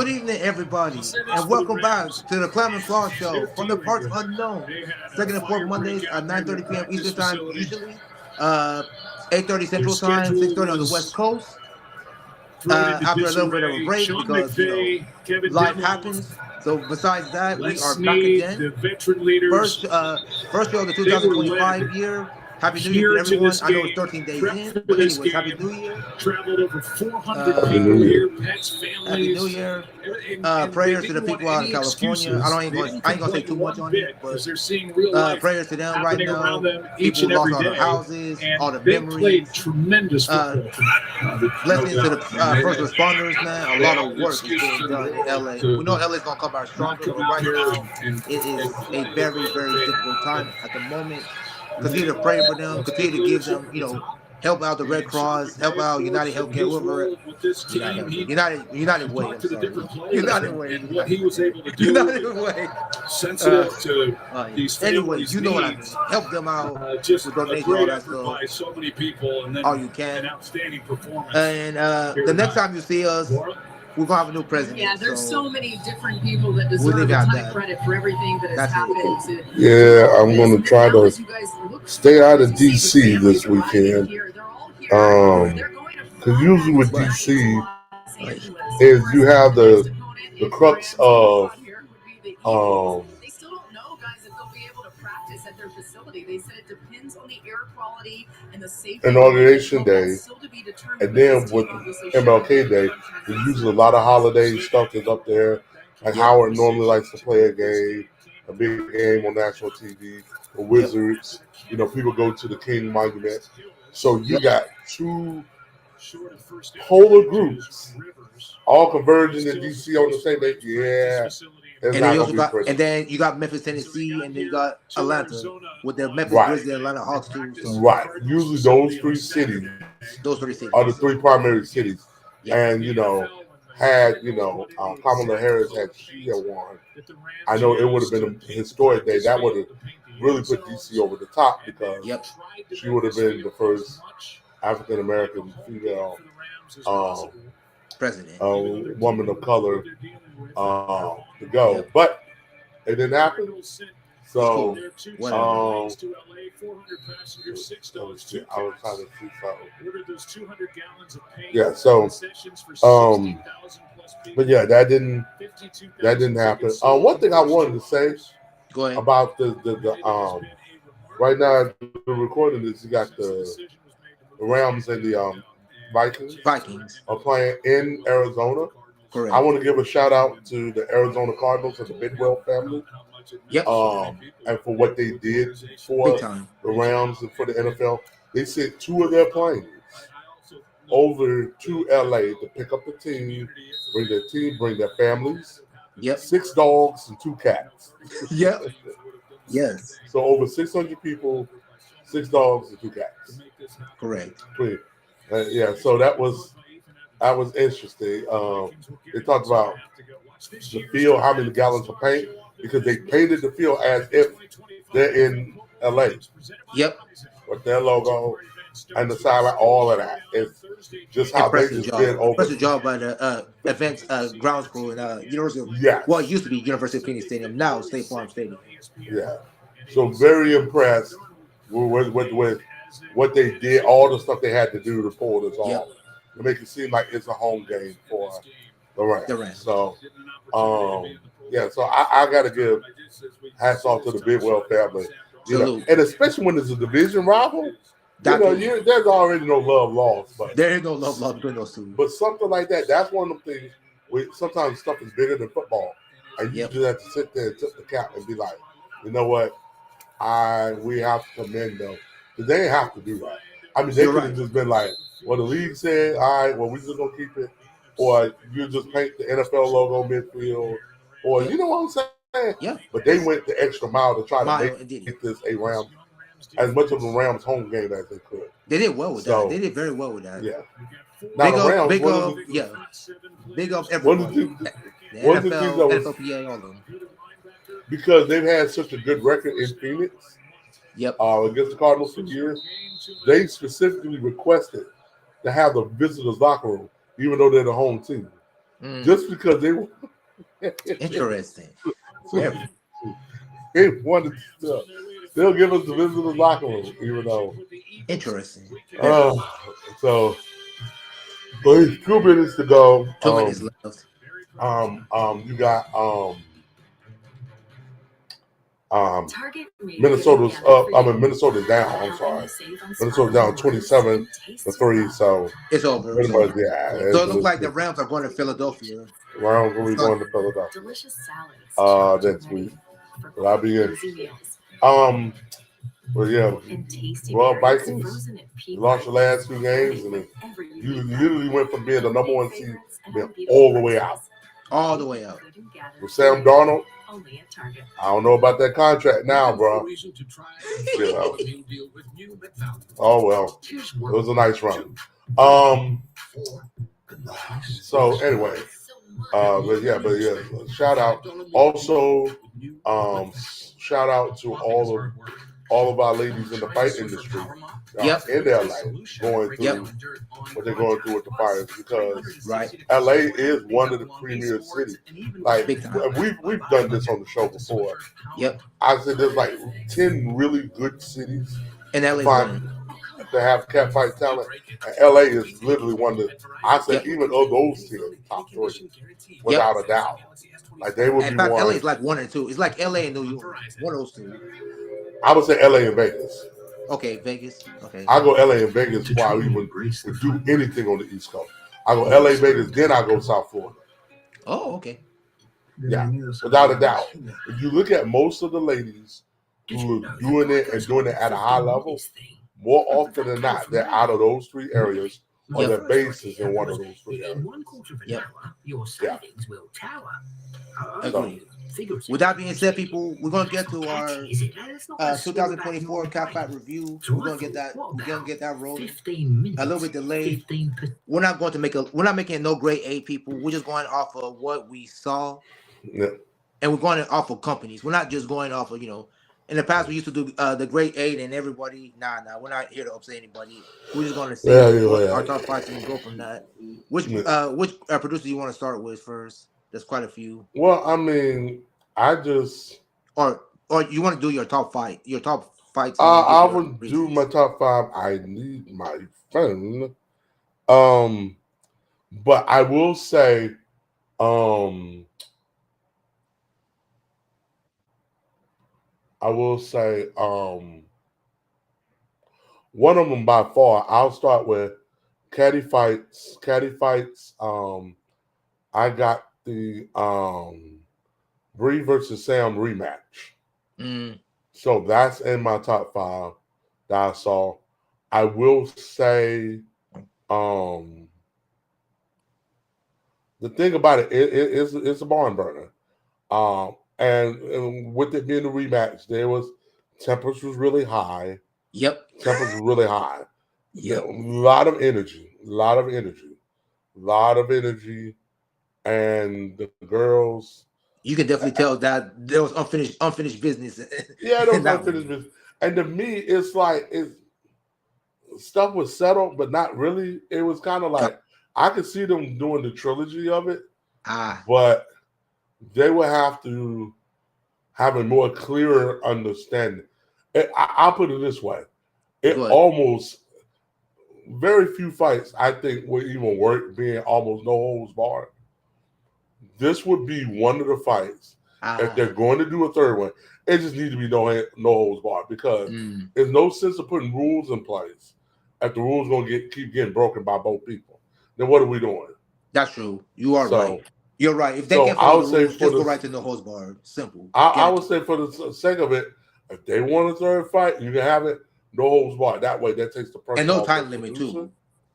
Good evening, everybody, and welcome back to the Clem and Flaw Show from the parts unknown. Second and fourth Mondays at 9:30 p.m. Eastern Time, usually. Uh, 8:30 Central Time, 6:30 on the West Coast. After a little bit of a break because life happens. So besides that, we are back again. First show of the 2025 year. Happy New Year to everyone. I know it's 13 days in, but anyways, Happy New Year. Happy New Year. Happy New Year. Prayers to the people out in California. I ain't gonna say too much on it, but prayers to them right now. People who lost all their houses, all the memories. Blessings to the first responders, man. A lot of work is being done in LA. We know LA is gonna come back stronger, but right now it is a very, very difficult time at the moment. Continue to pray for them. Continue to give them, help out the Red Cross, help out United Healthcare, whoever. United Way. I'm sorry, United Way. United Way. Anyway, you know what I mean. Help them out with donations, all that stuff. All you can. And the next time you see us, we're gonna have a new president. Yeah, there's so many different people that deserve a ton of credit for everything that has happened. Yeah, I'm gonna try to stay out of DC this weekend. Because usually with DC is you have the crux of they still don't know, guys, if they'll be able to practice at their facility. They said it depends on the air quality and the safety. Inauguration Day, and then with MLK Day, there's usually a lot of holiday stuff that's up there. Like Howard normally likes to play a big game on national TV. The Wizards, people go to the King Monument. So you got two polar groups all converging in DC on the same day. Yeah. And then you got Memphis, Tennessee, and then you got Atlanta with the Memphis Grizzlies and Atlanta Hawks too. So. Right. Usually those three cities are the three primary cities. Yep. And had Kamala Harris she had won, I know it would have been a historic day. That would have really put DC over the top because she would have been the first African American female president, woman of color to go. Yep. But it didn't happen. So I was trying to see something. Yeah, so but yeah, that didn't happen. One thing I wanted to say about the right now the recording is you got the Rams and the Vikings are playing in Arizona. Correct. I want to give a shout out to the Arizona Cardinals and the Bidwell family. Yep. And for what they did for the Rams and for the NFL. They sent two of their planes over to LA to pick up the team, bring their families. Yep. 6 dogs and 2 cats. Yep. Yes. So over 600 people, 6 dogs and 2 cats. Correct. So that was interesting. They talked about the field, how many gallons of paint, because they painted the field as if they're in LA. Yep. With their logo and the sideline, all of that. It's just how they just did over. Impressive job by the events grounds crew in University of well, it used to be University of Phoenix Stadium, now State Farm Stadium. Yeah. So very impressed with what they did, all the stuff they had to do to pull this off. To make it seem like it's a home game for the Rams. So so I gotta give hats off to the Bidwell family. And especially when it's a division rival, there's already no love lost. But there is no love lost between those two. But something like that, that's one of the things where sometimes stuff is bigger than football. And you just have to sit there and tip the cap and be like, you know what? We have to commend them. Because they didn't have to do that. I mean, they could have just been like, well, the league said, all right, well, we're just going to keep it. Or you just paint the NFL logo midfield. Or, you know what I'm saying? Yeah. But they went the extra mile to try to make this a Rams, as much of a Rams home game as they could. They did well with that. They did very well with that. Yeah. Now, big up everyone. The NFL, NFLPA, all of them. Because they've had such a good record in Phoenix. Yep. Against the Cardinals for years. They specifically requested to have the visitors' locker room, even though they're the home team. just because Interesting. Very they wanted to still give us the visitors locker room, even though. interesting. Very. Uh, so, but 2 minutes to go. 2 minutes left. You got Minnesota's up. I mean, Minnesota's down. I'm sorry, Minnesota's down 27-3. So It's over. It's pretty much, over. yeah. So it looks like the Rams are going to Philadelphia. Round will be going to Philadelphia next week. But I'll be in. But yeah, well, Vikings lost the last 2 games, and then you literally went from being the number 1 seed, being all the way out. All the way out. With Sam Darnold, I don't know about that contract now, bro. You know. Oh well, it was a nice run. So anyway, but yeah, shout out. Also, shout out to all of our ladies in the fight industry in LA going through what they're going through with the fires, because LA is one of the premier cities. Like we've done this on the show before. Yep. I said there's like 10 really good cities And LA's to have cat fight talent. And LA is literally one of the, I said even of those 10, top 3, without a doubt. Like they would be one. LA is like 1 and 2. It's like LA and New York. One of those two. I would say LA and Vegas. Okay, Vegas. Okay. I go LA and Vegas before I even would do anything on the East Coast. I go LA, Vegas, then I go South Florida. Oh, okay. Yeah, without a doubt. If you look at most of the ladies who are doing it and doing it at a high level, more often than not, they're out of those 3 areas, or their base is in one of those 3 areas. Yep. Your savings will tower. Agreed. With that being said, people, we're gonna get to our 2024 Cat Fight review. We're gonna get that. We're gonna get that rolling. A little bit delayed. We're not going to make a. We're not making no grade A, people. We're just going off of what we saw, and we're going off of companies. We're not just going off of In the past, we used to do the grade 8 and everybody. Nah. We're not here to upset anybody. We're just going to say our top 5 and go from that. Which producer do you want to start with first? There's quite a few. Well, I mean, I just or you want to do your top 5? Your top 5. I would do my top 5. I need my phone. But I will say, one of them by far, I'll start with Caddy Fights. I got the Bree versus Sam rematch. So that's in my top 5 that I saw. I will say the thing about it's a barn burner. And with it being a rematch, tempers was really high. Yep. Tempers was really high. Yep. A lot of energy. And the girls, you can definitely tell that there was unfinished business. Yeah, there was unfinished business. And to me, it's like stuff was settled, but not really. It was kind of like I could see them doing the trilogy of it, but they would have to have a more clearer understanding. I'll put it this way: almost very few fights I think would even work being almost no holds barred. This would be one of the fights. If they're going to do a third one, it just needs to be no holds barred, because there's no sense of putting rules in place if the rules going to keep getting broken by both people. Then what are we doing? That's true. You are right. You're right. If they can't follow the rules, just go right to no holds barred. Simple. I would say for the sake of it, if they want a third fight, you can have it no holds barred. That way, that takes the pressure. And no time limit too,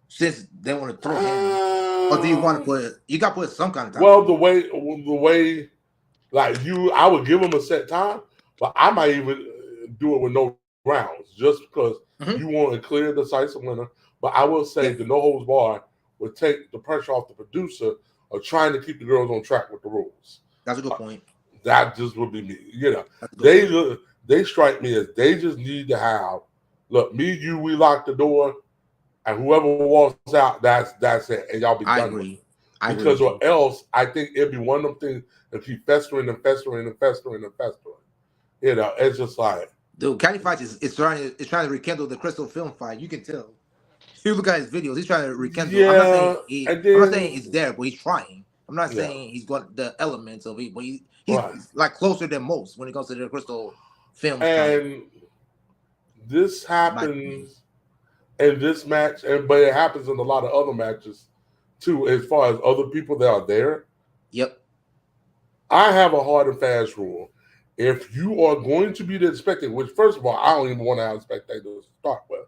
since they want to throw him. Or do you want to put? You got to put some kind of time. Well, the way, like I would give them a set time, but I might even do it with no rounds, just because you want a clear, decisive winner. But I will say the no holds barred would take the pressure off the producer of trying to keep the girls on track with the rules. That's a good point. That just would be me. They strike me as they just need to have, look, me, you, we lock the door, and whoever walks out, that's it, and y'all be done. I agree. I agree because with or you. else I think it'd be one of them things that keep festering and festering and festering and festering. You know, it's just like, Dude, Caddy Fight is trying to rekindle the Crystal film fight. You can tell. You look at his videos. He's trying to rekindle. yeah, and I'm not saying then it's there, but he's trying. I'm not yeah, saying he's got the elements of it, but right. he's like closer than most when it comes to the Crystal films kind of. And this My opinion. happens in this match, and but it happens in a lot of other matches too, as far as other people that are there. Yep. I have a hard and fast rule. If you are going to be the spectator, which first of all, I don't even want to have spectators to start with,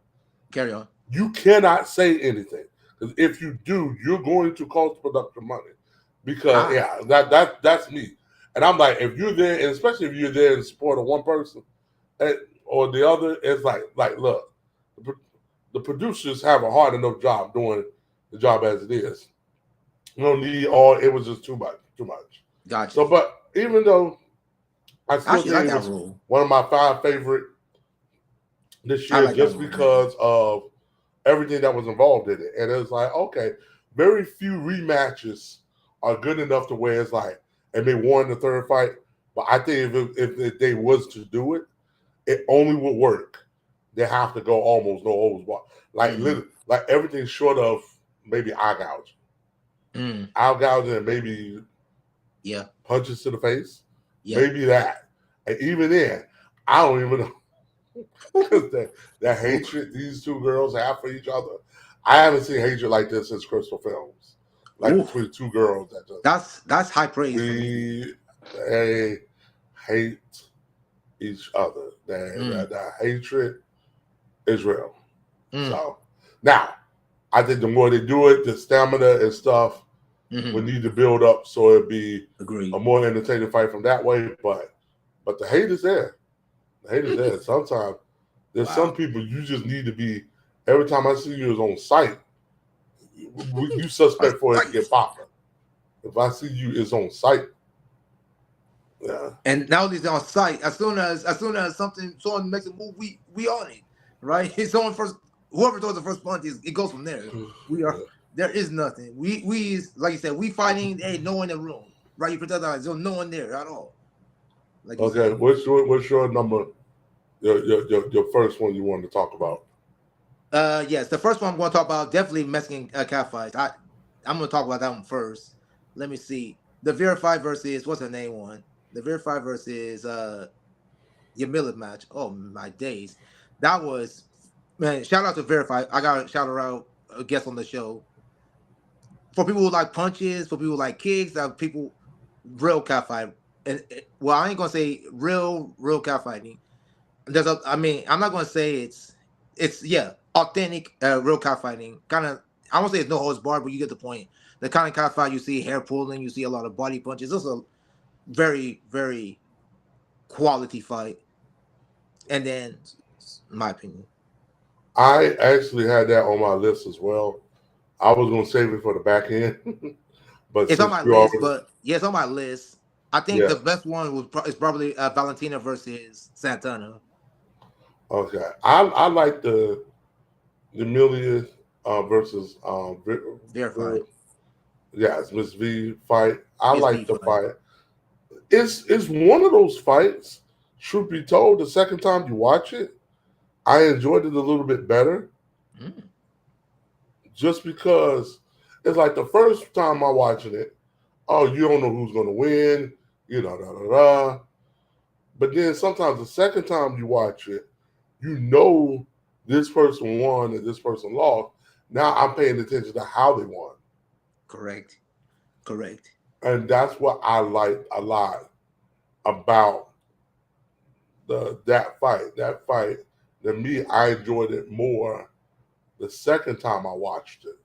Carry on. you cannot say anything. Because if you do, you're going to cost production money. Because Ah, yeah, that's me. And I'm like, if you're there, and especially if you're there in support of one person or the other, it's like look, the producers have a hard enough job doing the job as it is. You don't need all. It was just too much, too much. gotcha. So, but even though I I still actually like think it that was rule. one of my 5 favorite this I year, like that just rule. because of everything that was involved in it. And it was like, okay, very few rematches are good enough to where it's like, and they won the third fight. But I think if they was to do it, it only would work. They have to go almost no holds barred. Like Mm, literally, like everything short of maybe eye gouging. mm, Eye gouging and maybe yeah. punches to the face. Yeah. Maybe that. And even then, I don't even know. Because the hatred these two girls have for each other, I haven't seen hatred like this since Crystal Films. Like Ooh, between two girls that just that's high praise for me. they hate each other. Mm, That hatred is real. mm, So now I think the more they do it, the stamina and stuff hmm. would need to build up so it'd be a Agreed. more entertaining fight from that way. But the hate is there. The hate is there. Sometimes there's some Wow. people you just need to be. Every time I see you is on site, you That's suspect for it to get nice. popping. If I see you is on site, yeah. And now they're on site. As soon as someone makes a move, we on it, right? Someone first, whoever throws the first punch it goes from there. We are there is nothing. We like you said, we fighting. Hey, no one in the room, right? You protect our eyes. There's no one there at all. Like you Okay, said. what's your number? Your first one you wanted to talk about? Yes, the first one I'm going to talk about definitely Mexican catfights. I'm going to talk about that one first. Let me see. The Verified versus what's her name one? The Verified versus Yamila match. Oh my days, that was man. Shout out to Verified. I got to shout her out. A guest on the show for people who like punches, for people who like kicks, that people real catfight. And well, I ain't gonna say real catfighting. I mean, I'm not gonna say it's yeah, authentic, real catfighting. Kind of, I won't say it's no holds barred, but you get the point. The kind of catfight you see hair pulling, you see a lot of body punches. It's a very quality fight. And then, my opinion, I actually had that on my list as well. I was gonna save it for the back end, but it's on since my you list. already, But yeah, it's on my list. I think yeah, the best one is probably Valentina versus Santana. okay. I like the Amelia versus Verified, yes, Miss V fight. I Miss V like the fight. fight. It's one of those fights. Truth be told, the second time you watch it, I enjoyed it a little bit better, Mm, just because it's like the first time I watching it. Oh, you don't know who's gonna win, da da da. But then sometimes the second time you watch it, you know this person won and this person lost. Now I'm paying attention to how they won. correct, correct. And that's what I like a lot about that fight. That fight, to me, I enjoyed it more the second time I watched it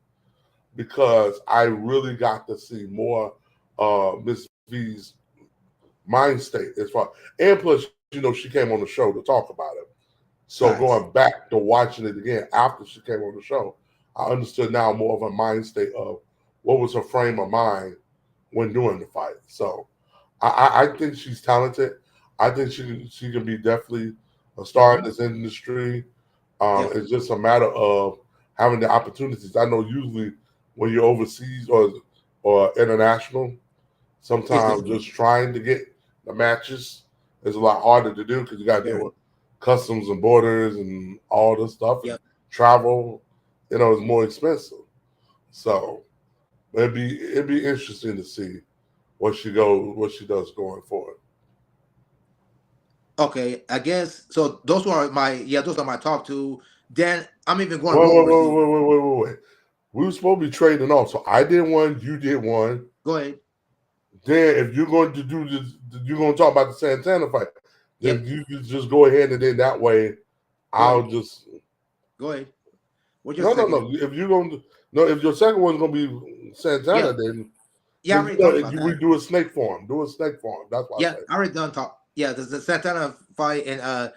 because I really got to see more Miss V's mind state as far, and plus, she came on the show to talk about it. So Facts. going back to watching it again after she came on the show, I understood now more of a mind state of what was her frame of mind when doing the fight. So I think she's talented. I think she can be definitely a star in Hmm. this industry. It's Definitely. just a matter of having the opportunities. I know usually when you're overseas or or international. It's Sometimes just trying to get the matches is a lot harder to do because you got to deal very. with customs and borders and all this stuff and Yep. travel. It's more expensive. So it'd be interesting to see what she does going forward. Okay, I guess so. Those are my top two. Then I'm even going Wait, one wait, more wait, team. wait, wait, wait, wait, wait. We were supposed to be trading off. So I did one, you did one. Go ahead. Then if you're going to do this, you're going to talk about the Santana fight. Then Yep. you can just go ahead and then that way Go I'll ahead. just Go ahead. What's your no, no, second? no. If you're going to no, if your second one's going to be Yeah. Santana, Yeah. I then already talked about we that. do a snake form. Do a snake form. That's what I Yeah. say. I already done talk. Yeah. The Santana fight and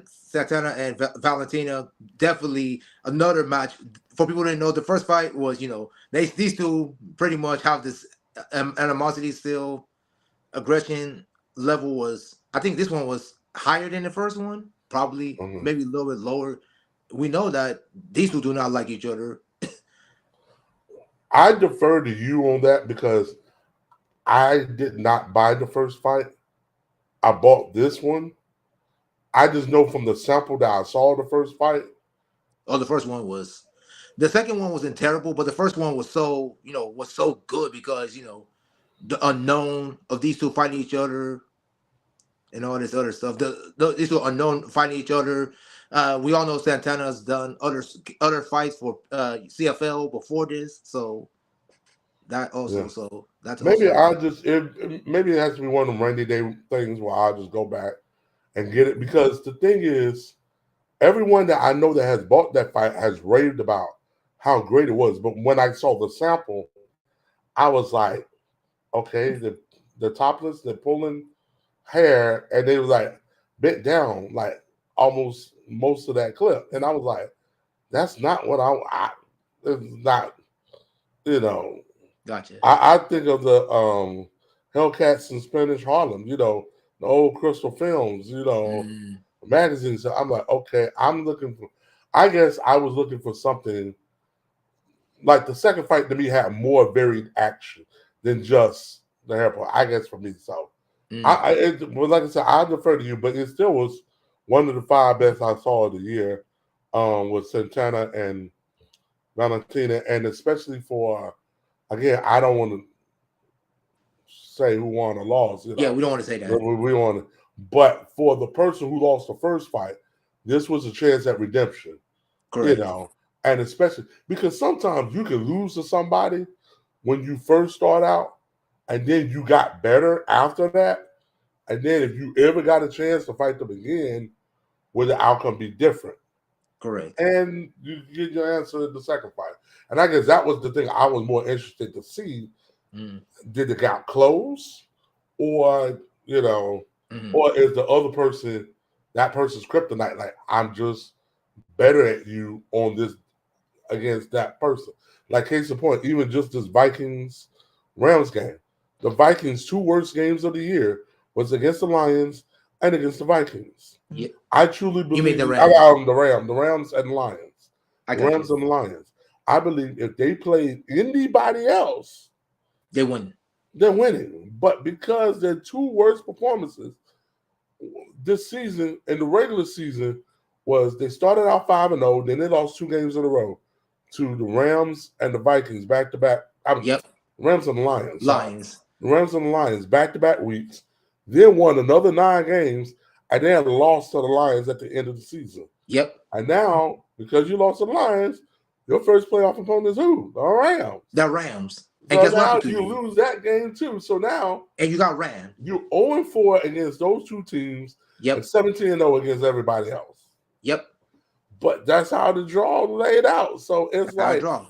Santana and Valentina, definitely another match. For people who didn't know, the first fight was, these two pretty much have this animosity still. Aggression level was, I think this one was higher than the first one, probably Mhm. maybe a little bit lower. We know that these two do not like each other. I defer to you on that because I did not buy the first fight. I bought this one. I just know from the sample that I saw the first fight. Oh, the first one was, the second one wasn't terrible, but the first one was so good because the unknown of these two fighting each other and all this other stuff. These two unknown fighting each other. We all know Santana's done other fights for CFL before this, so that Yeah. also so that's Maybe also I just maybe it has to be one of them rainy day things where I'll just go back and get it because the thing is, everyone that I know that has bought that fight has raved about how great it was. But when I saw the sample, I was like, okay, the topless, they're pulling hair, and they was like bent down, like almost most of that clip, and I was like, that's not what I it's not, you know. gotcha. I think of the Hellcats in Spanish Harlem, the old Crystal Films, Mm, magazines. So I'm like, okay, I'm looking for. I guess I was looking for something like the second fight to me had more varied action than just the airport. I guess for me, so mm. well, like I said, I defer to you, but it still was one of the five best I saw of the year, with Santana and Valentina, and especially for again, I don't want to say who won or lost, Yeah, we don't want to say that. we want to, but for the person who lost the first fight, this was a chance at redemption, you Correct. know, and especially because sometimes you can lose to somebody when you first start out, and then you got better after that, and then if you ever got a chance to fight them again, will the outcome be different? Correct. And you get your answer in the second fight. And I guess that was the thing I was more interested to see. Mm, Did the gap close? Or, you know, mm. or is the other person that person's kryptonite? Like, I'm just better at you on this against that person. Like, case in point, even just this Vikings Rams game. The Vikings' two worst games of the year was against the Lions and against the Vikings. Yeah. I truly You mean believe the Rams? the Rams and Lions, I the got Rams you. and the Lions. I believe if they played anybody else, They win. they're winning. But because their two worst performances this season in the regular season was they started out 5-0, then they lost two games in a row to the Rams and the Vikings back to back. Yep. Rams and the Lions, sorry. Lions. The Rams and the Lions back to back weeks, then won another 9 games, and then lost to the Lions at the end of the season. Yep. And now, because you lost to the Lions, your first playoff opponent is who? The Rams. The Rams. And So guess what now happened to you you? lose that game too. So now And you got ran. you 0-4 against those two teams and Yep. 17-0 against everybody else. Yep. But that's how the draw laid out. So it's That's how I like, draw.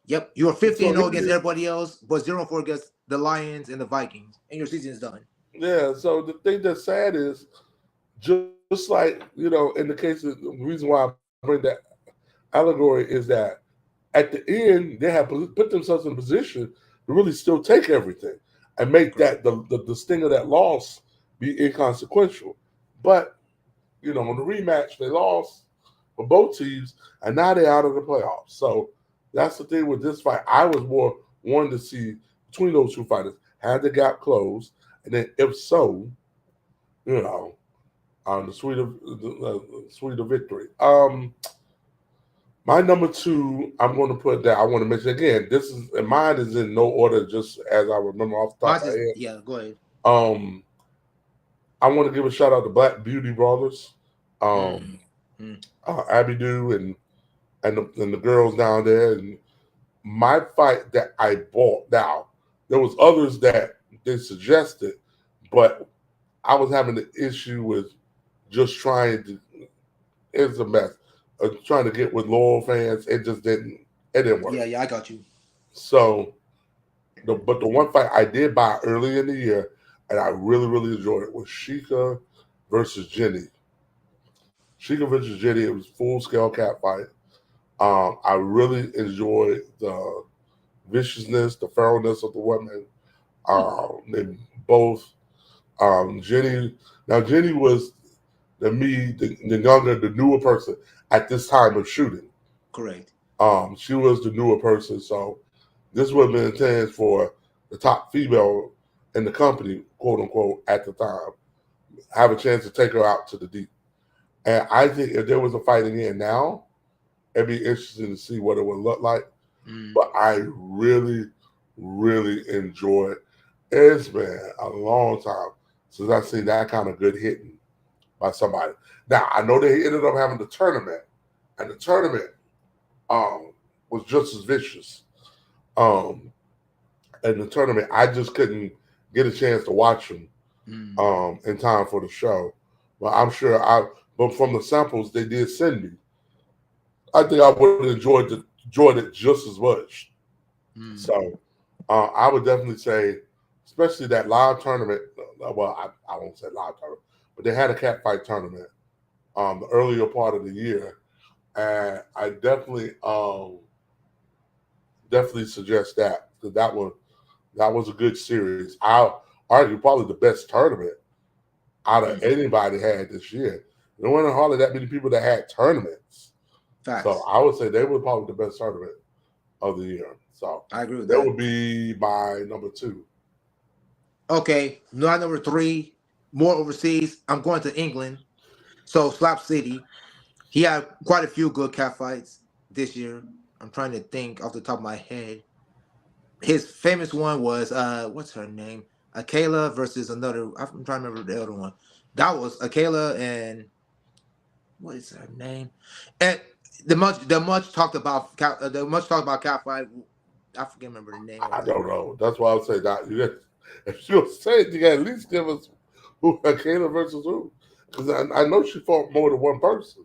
Yep. You were 15 so 0 against everybody else, but 0-4 against the Lions and the Vikings. And your season is done. yeah. So the thing that's sad is just like, in the case of the reason why I bring that allegory is that at the end, they have put themselves in a position to really still take everything and make Correct. that the sting of that loss be inconsequential. But, on the rematch, they lost for both teams, and now they're out of the playoffs. So that's the thing with this fight. I was more wanting to see between those two fighters? Had the gap closed? And then if so, you know, the sweet of victory. My number two, I'm going to put that. I want to mention again. This is and mine is in no order, just as I remember off the top of my head. Yeah, go ahead. I want to give a shout out to Black Beauty Brothers, Abidu and the girls down there. And my fight that I bought. Now there was others that they suggested, but I was having an issue with just trying to. It's a mess. Trying to get with loyal fans, it didn't work. Yeah, I got you. So, but the one fight I did buy early in the year, and I really, really enjoyed it, was Sheikah versus Jenny. Sheikah versus Jenny, it was full scale cat fight. I really enjoyed the viciousness, the feralness of the women. They both, Jenny. Now Jenny was the younger, the newer person at this time of shooting. Correct. She was the newer person, so this would have been intense for the top female in the company, quote unquote, at the time. Have a chance to take her out to the deep. And I think if there was a fight again now, it'd be interesting to see what it would look like. But I really, really enjoyed it. It's been a long time since I've seen that kind of good hitting by somebody. Now, I know they ended up having the tournament, and the tournament was just as vicious. And the tournament, I just couldn't get a chance to watch them in time for the show. But I'm sure but from the samples they did send me, I think I would have enjoyed it just as much. So I would definitely say, especially that live tournament. Well, I won't say live tournament, but they had a cat fight tournament the earlier part of the year, and I definitely suggest that because that was a good series. I'll argue probably the best tournament out of anybody had this year. There weren't hardly that many people that had tournaments. Facts. So I would say they were probably the best tournament of the year. So I agree with that that. would be my number two. Okay, my number three, more overseas. I'm going to England. So Slap City, he had quite a few good cat fights this year. I'm trying to think off the top of my head. His famous one was what's her name? Akela versus another. I'm trying to remember the other one. That was Akela and what is her name? And the much talked about cat fight. I forget remember the name. I don't know. That's why I would say that if you'll say it, you got to at least give us who Akela versus who. Because I know she fought more than one person.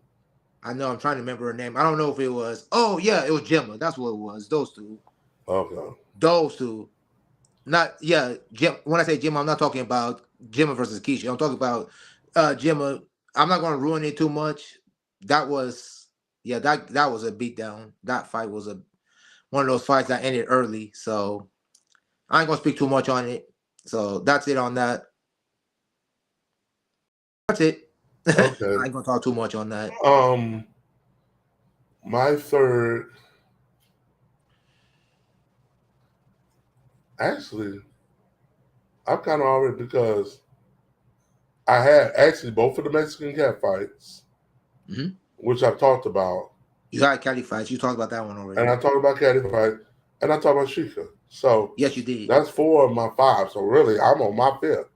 I know. I'm trying to remember her name. I don't know if it was. Oh yeah, it was Gemma. That's what it was. Those two. Okay. Those two. Not Jim. When I say Gemma, I'm not talking about Gemma versus Keisha. I'm talking about Gemma. I'm not going to ruin it too much. That was that was a beatdown. That fight was one of those fights that ended early. So I ain't gonna speak too much on it. So that's it on that. That's it. Okay. I ain't gonna talk too much on that. My third, actually, I'm kind of already because I had actually both of the Mexican cat fights, which I've talked about. You had Cali fights. You talked about that one already. And I talked about Caddy fight, and I talked about Sheikah. So yes, you did. That's 4 of my 5. So really, I'm on my 5th.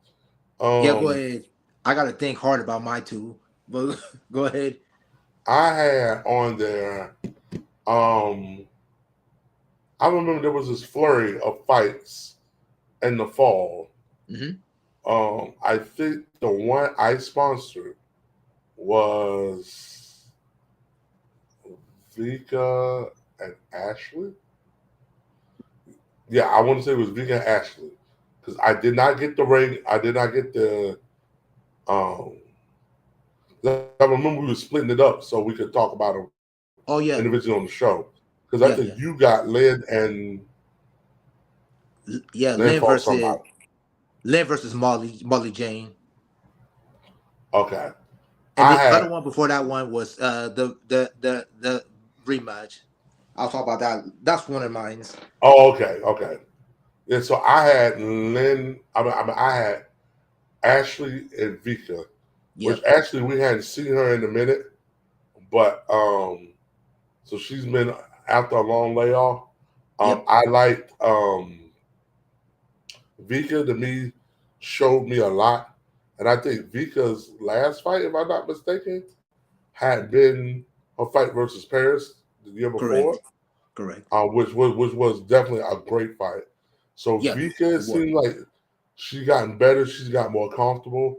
Yeah, go ahead. I got to think hard about my 2, but go ahead. I had on there. I remember there was this flurry of fights in the fall. I think the one I sponsored was Vika and Ashley. Yeah, I want to say it was Vika and Ashley because I did not get the ring. I did not get the. I remember we were splitting it up so we could talk about them. Oh yeah, individually on the show because I think you got Lynn and Lynn versus Molly Jane. Okay. And the other one before that one was the rematch. I'll talk about that. That's one of mine. Oh, okay. And so I had Lynn. I had Ashley and Vika, which Yep. actually we hadn't seen her in a minute, but so she's been after a long layoff. Yep. I liked Vika. To me, showed me a lot, and I think Vika's last fight, if I'm not mistaken, had been her fight versus Paris the year before, Correct. Correct. which was definitely a great fight. So Yes, Vika, it it was. seemed like she's gotten better. She's got more comfortable.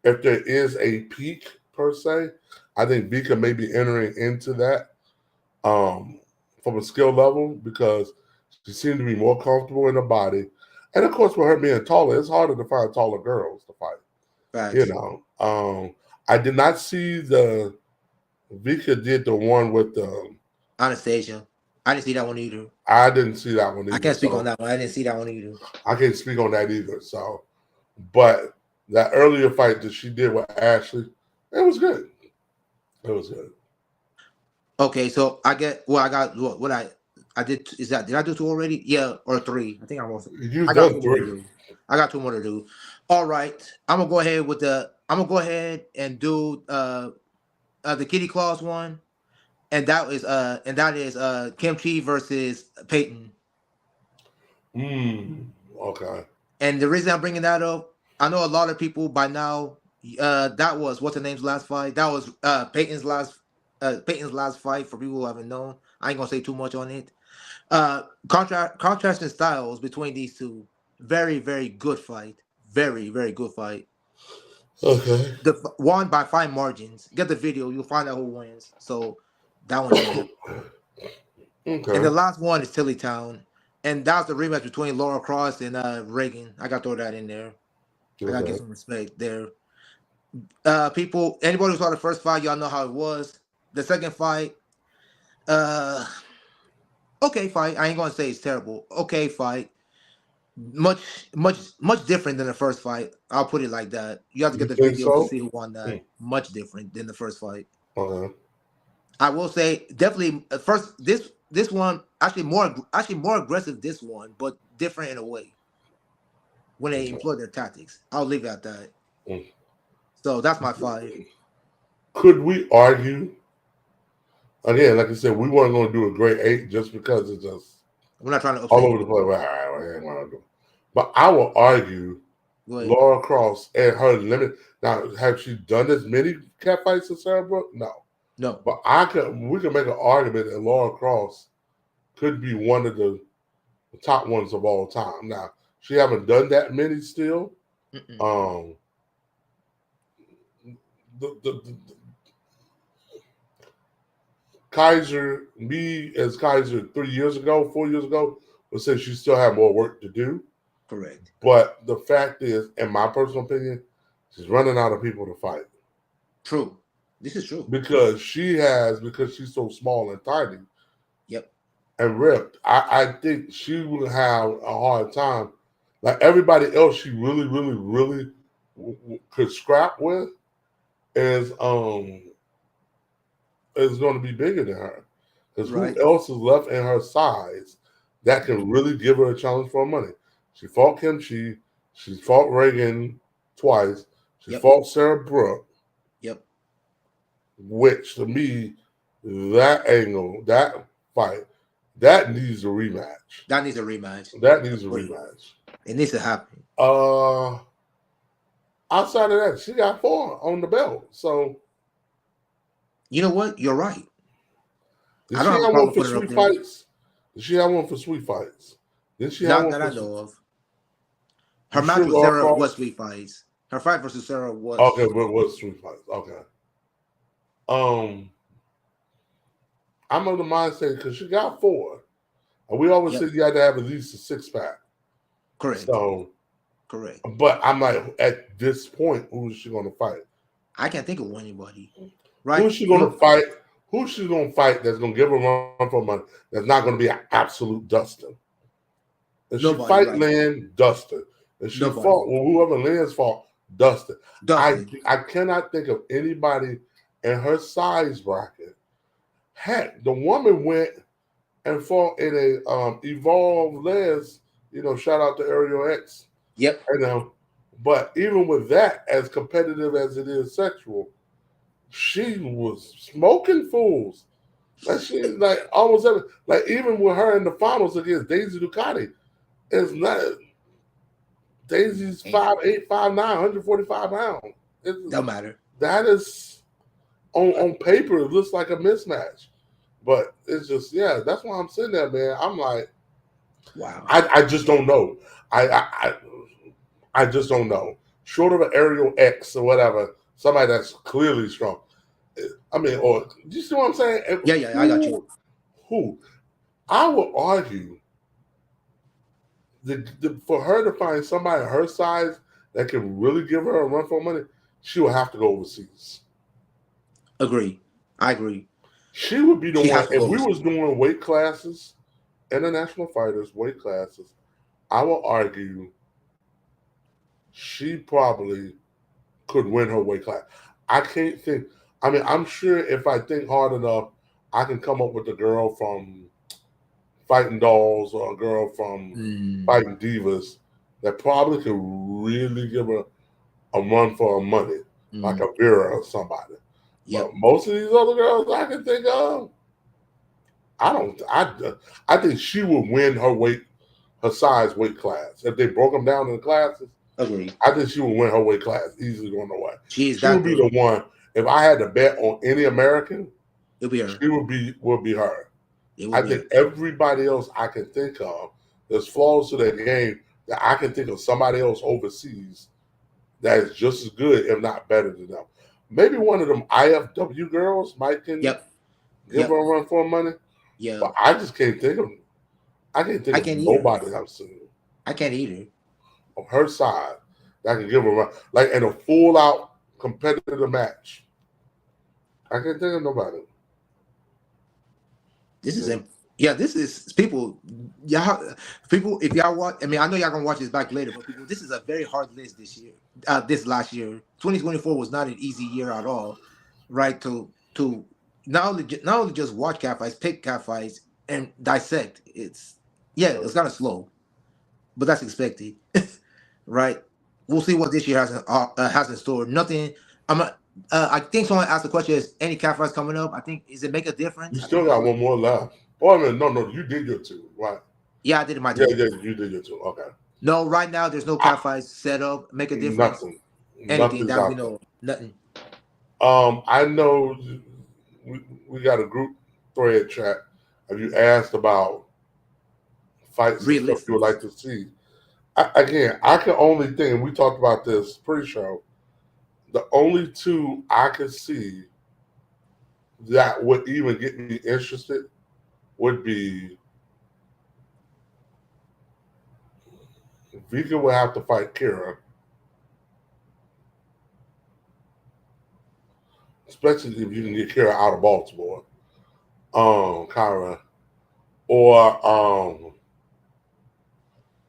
If there is a peak per se, I think Vika may be entering into that um, from a skill level because she seemed to be more comfortable in her body. And of course, with her being taller, it's harder to find taller girls to fight. You Facts. know, I did not see the Vika did the one with the. Anastasia. I didn't see that one either. I didn't see that one I either, can't speak on so that one. I didn't see that one either. I can't speak on that either. So, but that earlier fight that she did with Ashley, it was good. It was good. Okay, so I got what I did. Is that did I do two already? Yeah, or three? I think I'm also. You've I got done two more to three. do. I got two more to do. All right, I'm gonna go ahead with the. I'm gonna go ahead and do the Kitty Claus one, and that is Kimchi versus Peyton. Okay. And the reason I'm bringing that up, I know a lot of people by now. That was what's the name's last fight. That was Peyton's last fight. For people who haven't known, I ain't gonna say too much on it. Contrasting styles between these two. Very very good fight. Very very good fight. Okay. Won by fine margins. Get the video, you'll find out who wins. So that one's in there. And the Okay. last one is Tilly Town, and that's the rematch between Laura Cross and Reagan. I got to throw that in there. I gotta give Okay. some respect there. People, anybody who saw the first fight, y'all know how it was. The second fight, uh, okay fight. I ain't gonna say it's terrible. Okay fight. Much different than the first fight. I'll put it like that. You have to get You the think video to so? see who won Hmm. that. Much different than the first fight. Okay. I will say definitely first this one actually more aggressive this one, but different in a way when they Okay. employ their tactics. I'll leave it at that. Hmm. So that's my five. Could we argue again? Like I said, we weren't going to do a great eight just because it's just We're not trying to all upset over the anybody. place. Well, all right, well, I ain't gonna do. But I will argue Go ahead. Laura Cross and her limit. Now, have she done as many cat fights as Sarah Brooke? No. No. But we can make an argument that Laura Cross could be one of the top ones of all time. Now, she haven't done that many still. Mm-mm. Um, the Kaiser, me as Kaiser 3 years ago, 4 years ago, would say she still had more work to do. Correct. But the fact is, in my personal opinion, she's running out of people to fight True. This is true. because she's so small and tiny Yep. and ripped. I think she will have a hard time. Like everybody else, she really could scrap with is is going to be bigger than her. Because who Right. else is left in her size that can really give her a challenge for money? She fought Kimchi. She fought Reagan twice. She Yep. fought Sarah Brooke, Yep. which to me, that angle, that fight, that needs a rematch. That needs a rematch. That needs a Wait. rematch. It needs to happen. Uh, Outside of that, she got 4 on the belt. So You know what? You're right. did I don't she have a have one problem for putting it up sweet there. fights? Did she have one for sweet fights? Did she have Not one that for? I know of. Her You match sure with Laura Sarah was Cross? sweet fights. Her fight versus Sarah Okay, was. but what sweet fights? Okay. Um, I'm of the mindset because she got 4, and we always Yep. said you had to have at least a 6-pack. Correct. So, Correct. but I'm like, at this point, who is she going to fight? I can't think of anybody. Who Right? is she going to fight? Who is she going to fight that's going to give her a run for money? That's not going to be an absolute duster. If she Nobody. fight Right. Lynn, Dustin. If she Nobody. fought whoever Lynn's fought, Dustin. Dustin. I cannot think of anybody in her size bracket. Heck, the woman went and fought in a Evolve Les shout out to Ariel X. Yep. But even with that, as competitive as it is sexual, she was smoking fools. Like she like almost every like even with her in the finals against Daisy Ducati, it's not Daisy's 5'8", 5'9", 145 pounds. Don't matter. That is on paper it looks like a mismatch. But it's just that's why I'm sitting there, man. I'm like, wow. I just don't know. I just don't know. Short of an Aerial X or whatever, somebody that's clearly strong. I mean, or do you see what I'm saying? Yeah, I got you. Who? I would argue for her to find somebody her size that can really give her a run for money, she would have to go overseas. Agree. I agree. She would be the one. If we was doing weight classes, international fighters, weight classes, I will argue she probably could win her weight class. I can't think. I mean, I'm sure if I think hard enough, I can come up with a girl from Fighting Dolls or a girl from Fighting Divas that probably could really give her a run for her money, like a Vera or somebody. Yep. But most of these other girls I can think of, I think she would win her size weight class. If they broke them down in classes, agree. I think she would win her weight class easily going away. She would be the one. If I had to bet on any American, it'll be her. She would be her. I think everybody else I can think of, there's flaws to their game that I can think of somebody else overseas that is just as good, if not better than them. Maybe one of them IFW girls might can give her a run for money. Yeah. But I just can't think of nobody I've seen. I can't either. On her side that can give her a run. Like in a full out competitive match. I can't think of nobody. This is people. People, if y'all watch, I mean, I know y'all gonna watch this back later, but people, this is a very hard list this year. This last year, 2024 was not an easy year at all, right? To not only just watch cat fights, pick cat fights, and dissect. It's kind of slow, but that's expected, right? We'll see what this year has in store. Nothing. I think someone asked the question: is any cat fights coming up? I think is it make a difference? You still got one more left. Oh, I mean, no, you did your two, right? Yeah, I did my two. Yeah, you did your two. Okay. No, right now there's no cat fights set up. Make a difference. Anything that we know. Nothing. I know we got a group thread chat. Have you asked about fights and stuff you would like to see? I can only think. We talked about this pre-show. The only two I could see that would even get me interested would be Vika would have to fight Kira, especially if you can get Kira out of Baltimore, Kyra, or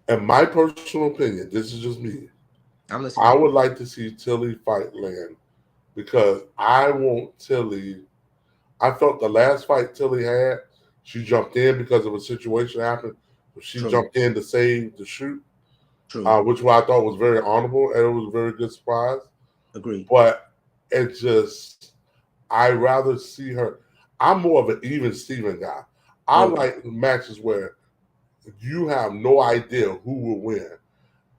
in my personal opinion, this is just me. I would like to see Tilly fight Lynn because I want Tilly. I felt the last fight Tilly had, she jumped in because of a situation happened. She jumped in to save the shoot, which I thought was very honorable and it was a very good surprise. Agreed. But it just, I rather see her. I'm more of an even Steven guy. I like matches where you have no idea who will win.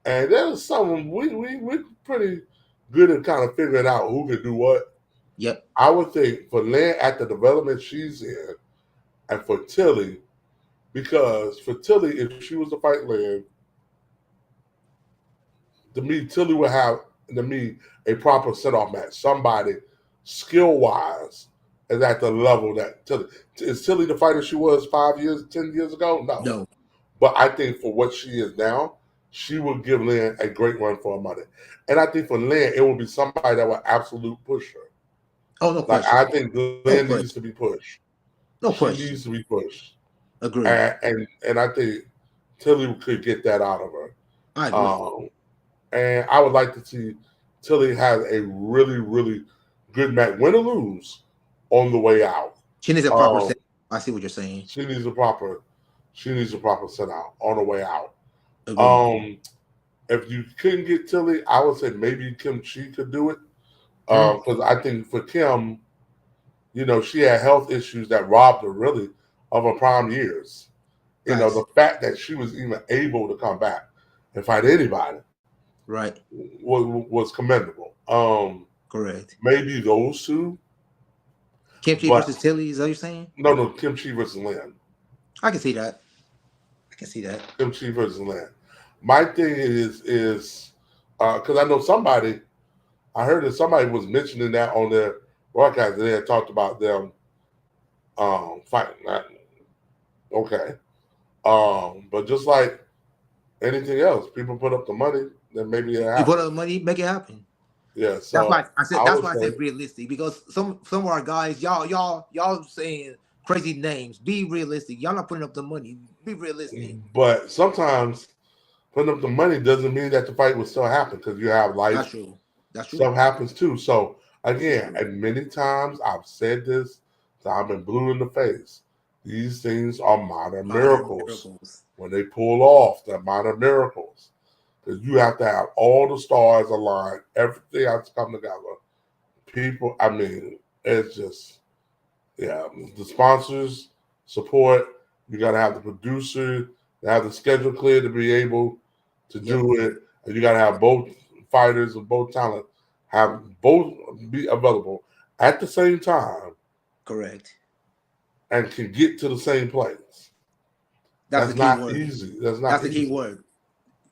And there's some we're pretty good at kind of figuring out who can do what. Yep. I would think for Lynn at the development she's in, and for Tilly, because for Tilly, if she was to fight Lynn, to me, Tilly would have a proper set-off match. Somebody skill-wise is at the level that Tilly is. Tilly the fighter she was 10 years ago? No. But I think for what she is now, she would give Lynn a great run for her money. And I think for Lynn, it would be somebody that would absolute push her. Oh, no question. I think Lynn needs to be pushed. No question. She needs to be pushed. Agreed. And I think Tilly could get that out of her. I agree. And I would like to see Tilly have a really, really good match, win or lose, on the way out. She needs a proper set. I see what you're saying. She needs a proper set out on the way out. Agreed. If you couldn't get Tilly, I would say maybe Kim Chi could do it. Mm, Because I think for Kim, she had health issues that robbed her really of her prime years. The facts. fact that she was even able to come back and fight anybody Right. was commendable. Correct. Maybe those two, Kimchi but versus Tilly, is that what you're saying? no, Kim Chi versus Lynn. I can see that. I can see that. Kim Chi versus Lynn. My thing is because I know I heard that somebody was mentioning that on their broadcast. They had talked about them fighting. Okay. But just like anything else, people put up the money, then maybe it You put happens. up money, make it happen. Yeah, That's why so I said. I That's would why I say, said realistic because some of our guys, y'all saying crazy names. Be realistic. Y'all not putting up the money. Be realistic. but sometimes putting up the money doesn't mean that the fight will still happen because you have That's life true. That's true. stuff happens too. So That's again, true. and many times I've said this, so I've been blue in the face. These things are minor Modern miracles. miracles. When they pull off, they're minor miracles. Because you have to have all the stars aligned, everything has to come together. People, I mean, it's just, yeah, the sponsors support. You got to have the producer, to have the schedule clear to be able to Yep. do it. And you got to have both fighters of both talent have both be available at the same time Correct. and can get to the same place. That's the That's key not word. easy. That's That's not the key easy. word.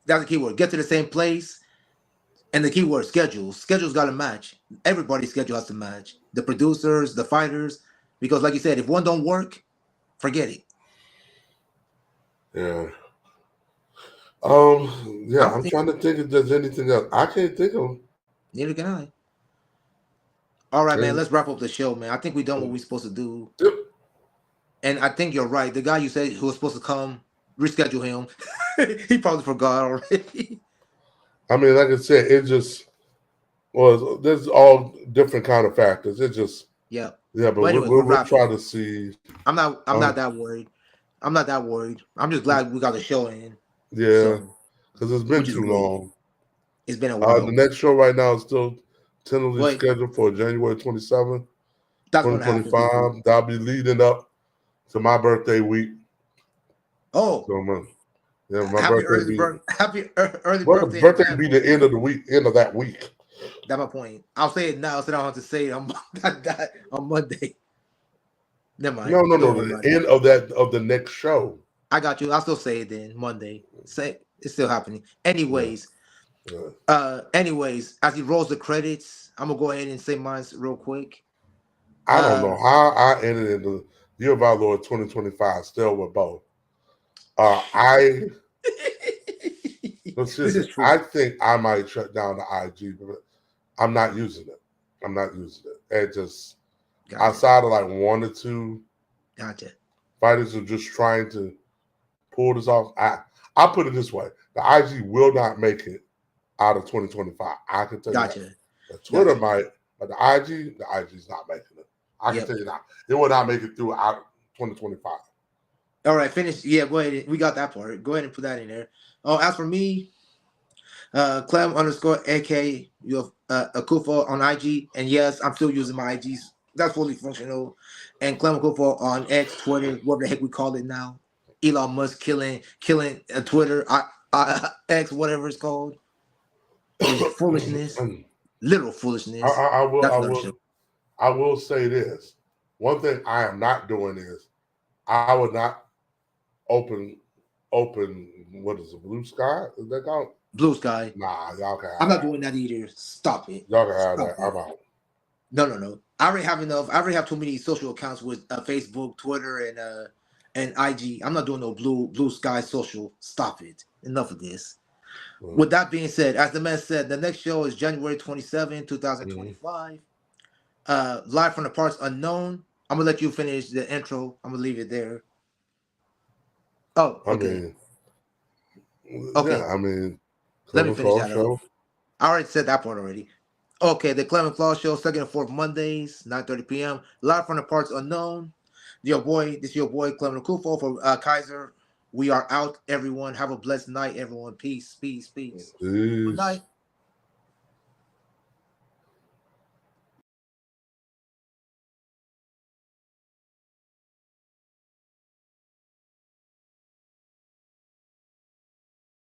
That's the key word. Get to the same place. And the key word schedules. Schedules got to match. Everybody's schedule has to match. The producers, the fighters, because like you said, if one don't work, forget it. Yeah. I Yeah, don't I'm think trying to think if there's anything else. I can't think of. neither can I. All right, man. Any- Let's wrap up the show, man. I think we done what we're supposed to do. Yep. And I think you're right. The guy you said who was supposed to come, reschedule him. He probably forgot already. I mean, like I said, it just was. There's all different kind of factors. It just, Yeah. yeah, but But anyway, we're we'll try wrapping. to see. I'm not that worried. I'm not that worried. I'm just glad we got the show in. Yeah, So, because it's been which is too great. long. It's been a The while. next show right now is still tentatively But scheduled for January 27th, that's gonna happen. 2025. That'll be leading up to my birthday week. Oh, So, my birthday be, happy early well, the birthday in birthday advance be for the end me. of the week, end of that week. That's my point. I'll say it now, so I don't have to say it on on Monday. Never mind. No, Don't worry the about it. end of the next show. I got you. I'll still say it then Monday. Say it's still happening. Yeah, Anyways, yeah. as he rolls the credits, I'm gonna go ahead and say mine real quick. I don't know how I ended in the year of our Lord 2025 still with both. I This seriously, is true. I think I might shut down the IG, but I'm not using it. I'm not using it. It just Gotcha. outside of like one or two Gotcha. fighters are just trying to pull this off. I put it this way: the IG will not make it out of 2025. I can tell you that. Gotcha. The Twitter Gotcha. might, but the IG's not making it. I can Yep. tell you that. It will not make it through out 2025. All right, finish. Yeah, go ahead. We got that part. Go ahead and put that in there. Oh, as for me, Clem underscore AK you have Akufo on IG, and yes, I'm still using my IGs. That's fully functional. And Clem Akufo on X, Twitter, whatever the heck we call it now. Elon Musk killing Twitter, X, whatever it's called, is foolishness, literal foolishness. I will. That's I another will. show. I will say this. One thing I am not doing is I would not open what is it, Blue Sky? Is that called? Blue Sky. Nah, y'all can have I'm not that. doing that either. Stop it. Y'all can have Stop that. it. I'm out. No. I already have enough. I already have too many social accounts with Facebook, Twitter, and IG. I'm not doing no blue sky social. Stop it. Enough of this. With that being said, as the man said, the next show is January 27, 2025. Live from the parts unknown. I'm gonna let you finish the intro. I'm gonna leave it there. Oh, I okay. mean, Okay. yeah, I mean, Let me Clement finish Fall that Show. off. I already said that part already. Okay, the Clem and Flaw Show, second and fourth Mondays, 9:30 p.m. Live from the parts unknown. This your boy Clement Kufo for Kaiser. We are out, everyone. Have a blessed night, everyone. Peace, peace, peace. Good night.